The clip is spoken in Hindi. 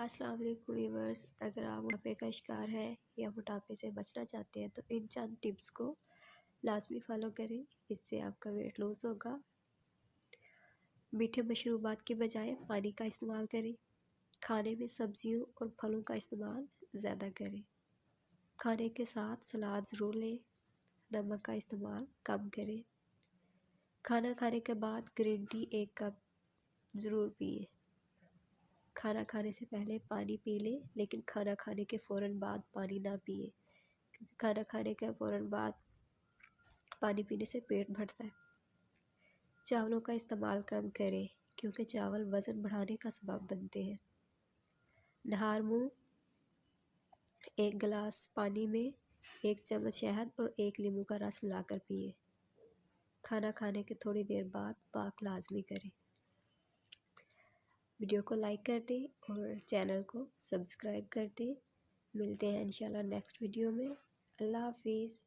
अस्सलाम वालेकुम व्यूअर्स। अगर आप मोटापे का शिकार हैं या मोटापे से बचना चाहते हैं तो इन चंद टिप्स को लाजमी फ़ॉलो करें, इससे आपका वेट लूज़ होगा। मीठे मशरूबात के बजाय पानी का इस्तेमाल करें। खाने में सब्जियों और फलों का इस्तेमाल ज़्यादा करें। खाने के साथ सलाद ज़रूर लें। नमक का इस्तेमाल कम करें। खाना खाने के बाद ग्रीन टी 1 कप ज़रूर पिएं। खाना खाने से पहले पानी पी लें, लेकिन खाना खाने के फ़ौरन बाद पानी ना पिएं, क्योंकि खाना खाने के फ़ौरन बाद पानी पीने से पेट भरता है। चावलों का इस्तेमाल कम करें, क्योंकि चावल वज़न बढ़ाने का सबब बनते हैं। नहार मुँह 1 गिलास पानी में 1 चम्मच शहद और 1 नींबू का रस मिलाकर पिएं। खाना खाने के थोड़ी देर बाद पाक लाजमी करें। वीडियो को लाइक कर दें और चैनल को सब्सक्राइब कर दें। मिलते हैं इंशाल्लाह नेक्स्ट वीडियो में। अल्लाह हाफिज़।